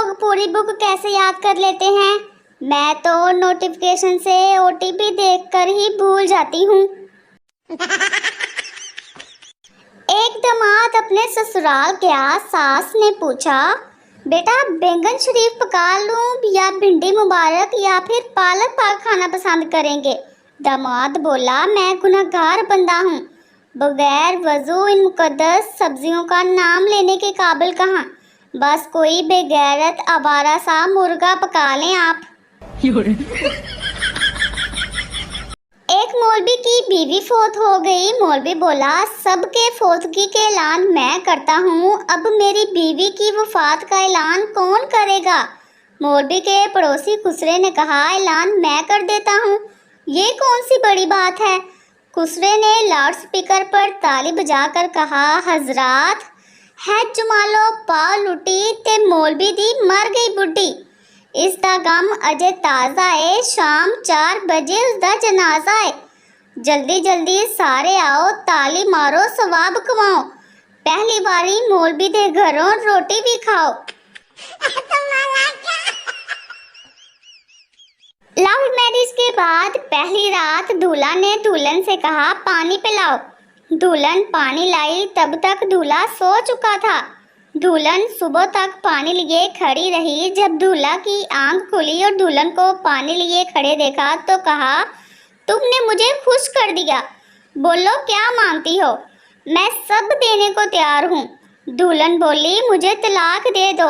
लोग पूरी बुक कैसे याद कर लेते हैं? मैं तो नोटिफिकेशन से ओटीपी देखकर ही भूल जाती हूँ। एक दामाद अपने ससुराल गया। सास ने पूछा, बेटा बैंगन शरीफ पका लूं या भिंडी मुबारक या फिर पालक पाक खाना पसंद करेंगे? दामाद बोला, मैं गुनहगार बंदा हूँ, बगैर वजू इन मुकद्दस सब्जियों का नाम लेने के काबिल कहाँ। बस कोई बेगैरत आवारा सा मुर्गा पका लें आप। एक मौलवी की बीवी फौत हो गई। मौलवी बोला, सबके फौतगी के ऐलान मैं करता हूँ, अब मेरी बीवी की वफात का ऐलान कौन करेगा? मौलवी के पड़ोसी खुसरे ने कहा, ऐलान मैं कर देता हूँ, ये कौन सी बड़ी बात है? खुसरे ने लाउड स्पीकर पर ताली बजाकर कहा, हजरात है जुमालो पा लुटी ते मौलवी दी मर गई बुढ़ी, इसका गम अजे ताज़ा है, शाम 4 बजे उसका जनाजा है, जल्दी जल्दी सारे आओ, ताली मारो, सवाब कमाओ, पहली बारी मौलवी दे घरों रोटी भी खाओ। लव मैरिज के बाद पहली रात दूल्हा ने दुल्हन से कहा, पानी पिलाओ। दुल्हन पानी लाई, तब तक दूल्हा सो चुका था। दुल्हन सुबह तक पानी लिए खड़ी रही। जब दूल्हा की आंख खुली और दुल्हन को पानी लिए खड़े देखा तो कहा, तुमने मुझे खुश कर दिया, बोलो क्या मांगती हो? मैं सब देने को तैयार हूँ। दुल्हन बोली, मुझे तलाक दे दो।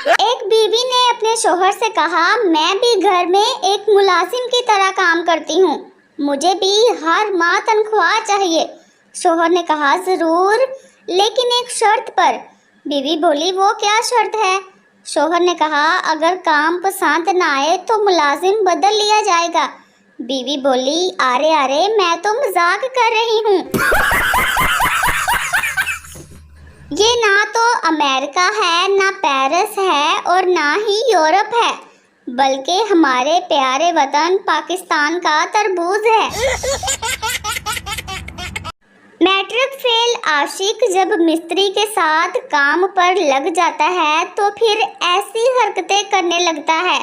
एक बीवी ने अपने शोहर से कहा, मैं भी घर में एक मुलाजिम की तरह काम करती हूँ, मुझे भी हर माह तनख्वाह चाहिए। शोहर ने कहा, जरूर, लेकिन एक शर्त पर। बीवी बोली, वो क्या शर्त है? शोहर ने कहा, अगर काम पसंद ना आए तो मुलाजिम बदल लिया जाएगा। बीवी बोली, अरे अरे मैं तो मजाक कर रही हूँ। ये ना तो अमेरिका है, ना पेरिस है और ना ही यूरोप है, बल्कि हमारे प्यारे वतन पाकिस्तान का तरबूज है। मैट्रिक फेल आशिक जब मिस्त्री के साथ काम पर लग जाता है तो फिर ऐसी हरकतें करने लगता है।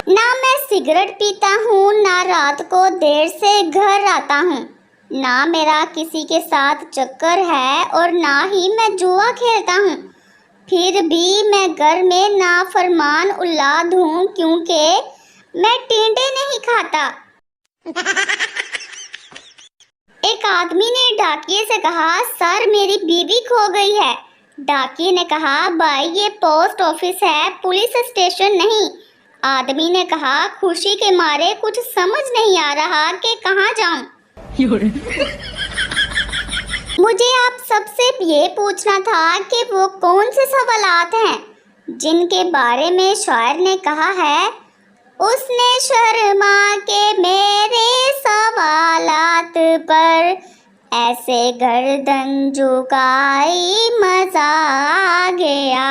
ना मैं सिगरेट पीता हूँ, ना रात को देर से घर आता हूँ, ना मेरा किसी के साथ चक्कर है और ना ही मैं जुआ खेलता हूँ, फिर भी मैं घर में नाफरमान औलाद हूँ क्योंकि मैं टिंडे नहीं खाता। एक आदमी ने डाकिये से कहा, सर मेरी बीवी खो गई है। डाकिये ने कहा, भाई ये पोस्ट ऑफिस है, पुलिस स्टेशन नहीं। आदमी ने कहा, खुशी के मारे कुछ समझ नहीं आ रहा कि कहाँ जाऊं। मुझे आप सबसे ये पूछना था कि वो कौन से सवालात हैं जिनके बारे में शायर ने कहा है, उसने शर्मा के मेरे सवालात पर ऐसे गर्दन झुकाई, मजा आ गया।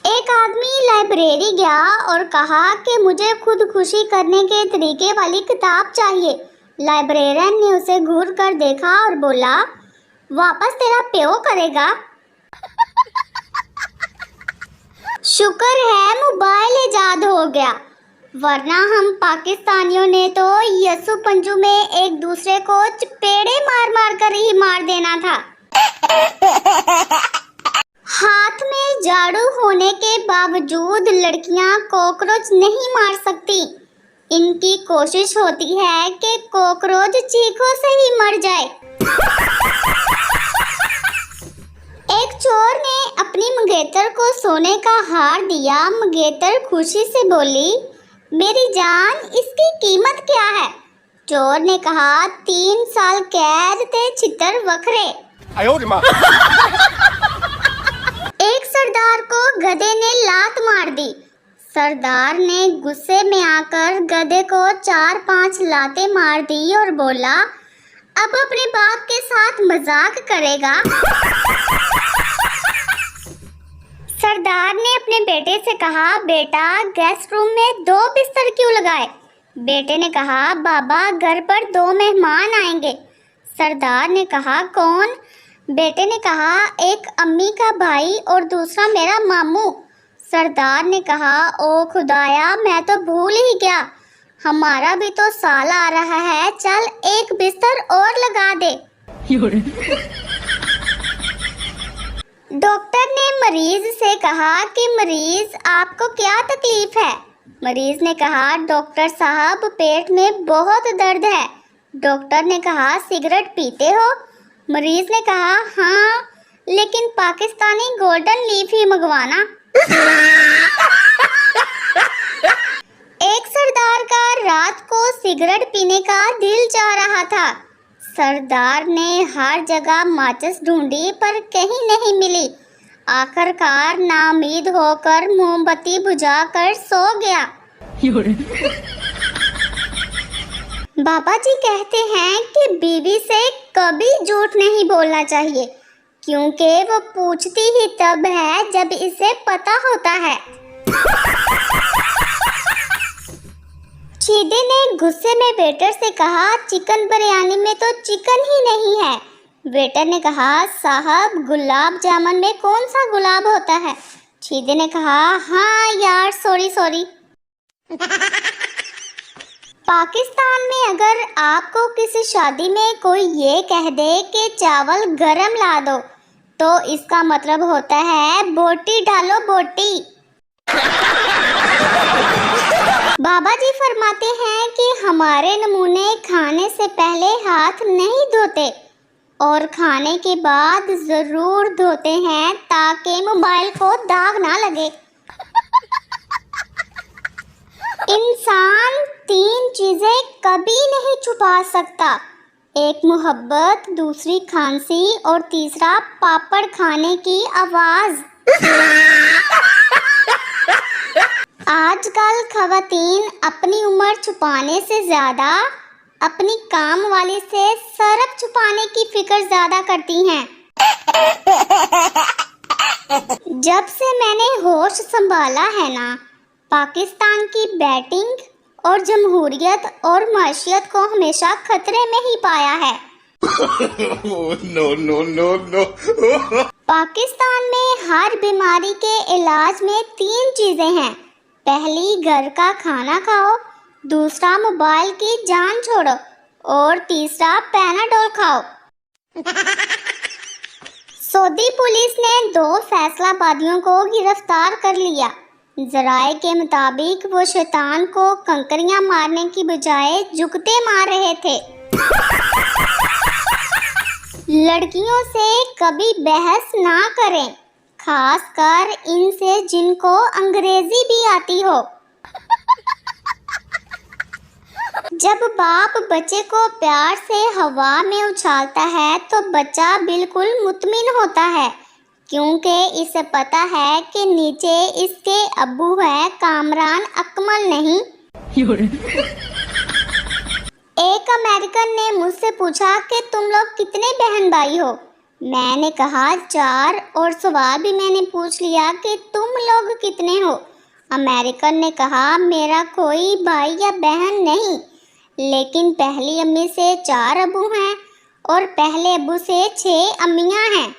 एक आदमी लाइब्रेरी गया और कहा कि मुझे खुद खुशी करने के तरीके वाली किताब चाहिए। लाइब्रेरियन ने उसे घूर कर देखा और बोला, वापस तेरा प्यो करेगा। शुक्र है मोबाइल इजाद हो गया, वरना हम पाकिस्तानियों ने तो यसु पंजू में एक दूसरे को चपेड़े मार मार कर ही मार देना था। हाथ में झाड़ू होने के बावजूद लड़कियां कॉकरोच नहीं मार सकती। इनकी कोशिश होती है कि कॉकरोच चीखों से ही मर जाए। एक चोर ने अपनी मंगेतर को सोने का हार दिया। मंगेतर खुशी से बोली, मेरी जान इसकी कीमत क्या है? चोर ने कहा, 3 साल कैद ते छितर वखरे। एक सरदार को गधे ने लात मार दी। सरदार ने गुस्से में आकर गधे को 4-5 लातें मार दी और बोला, अब अपने बाप के साथ मजाक करेगा। सरदार ने अपने बेटे से कहा, बेटा गेस्ट रूम में 2 बिस्तर क्यों लगाए? बेटे ने कहा, बाबा घर पर 2 मेहमान आएंगे। सरदार ने कहा कौन? बेटे ने कहा एक अम्मी का भाई और दूसरा मेरा मामू। सरदार ने कहा ओ खुदाया, मैं तो भूल ही गया, हमारा भी तो साल आ रहा है, चल एक बिस्तर और लगा दे। डॉक्टर ने मरीज से कहा कि मरीज आपको क्या तकलीफ है? मरीज ने कहा डॉक्टर साहब पेट में बहुत दर्द है। डॉक्टर ने कहा सिगरेट पीते हो? मरीज ने कहा हाँ, लेकिन पाकिस्तानी गोल्डन लीफ ही मंगवाना। एक सरदार का रात को सिगरेट पीने का दिल चाह रहा था। सरदार ने हर जगह माचिस ढूंढी पर कहीं नहीं मिली। आखिरकार नाउम्मीद होकर मोमबत्ती बुझाकर सो गया। बाबा जी कहते हैं कि बीवी से कभी झूठ नहीं बोलना चाहिए, क्योंकि वो पूछती ही तब है जब इसे पता होता है। चीदे ने गुस्से में वेटर से कहा चिकन बिरयानी में तो चिकन ही नहीं है। वेटर ने कहा साहब गुलाब जामुन में कौन सा गुलाब होता है? चीदे ने कहा हाँ यार सॉरी। पाकिस्तान में अगर आपको किसी शादी में कोई ये कह दे कि चावल गरम ला दो, तो इसका मतलब होता है बोटी डालो बोटी। बाबा जी फरमाते हैं कि हमारे नमूने खाने से पहले हाथ नहीं धोते और खाने के बाद जरूर धोते हैं ताकि मोबाइल को दाग ना लगे। इंसान 3 चीजें कभी नहीं छुपा सकता, एक मोहब्बत, दूसरी खांसी और तीसरा पापड़ खाने की आवाज। आजकल खवातीन अपनी उम्र छुपाने से ज्यादा अपनी काम वाली से सरफ छुपाने की फिक्र ज्यादा करती हैं। जब से मैंने होश संभाला है ना, पाकिस्तान की बैटिंग और जमहूरियत और माशियत को हमेशा खतरे में ही पाया है। No. पाकिस्तान में हर बीमारी के इलाज में 3 चीजें हैं। पहली घर का खाना खाओ, दूसरा मोबाइल की जान छोड़ो और तीसरा पैनाडोल खाओ। सऊदी पुलिस ने 2 फैसलाबादियों को गिरफ्तार कर लिया। जराए के मुताबिक वो शैतान को कंकरियां मारने की बजाय जुगते मार रहे थे। लड़कियों से कभी बहस ना करें, खासकर इनसे जिनको अंग्रेजी भी आती हो। जब बाप बच्चे को प्यार से हवा में उछालता है तो बच्चा बिल्कुल मुतमिन होता है, क्योंकि इसे पता है कि नीचे इसके अब्बू है, कामरान अकमल नहीं। एक अमेरिकन ने मुझसे पूछा कि तुम लोग कितने बहन भाई हो? मैंने कहा 4 और सवाल भी मैंने पूछ लिया कि तुम लोग कितने हो? अमेरिकन ने कहा मेरा कोई भाई या बहन नहीं, लेकिन पहली अम्मी से 4 अब्बू हैं और पहले अब्बू से 6 अम्मियां हैं।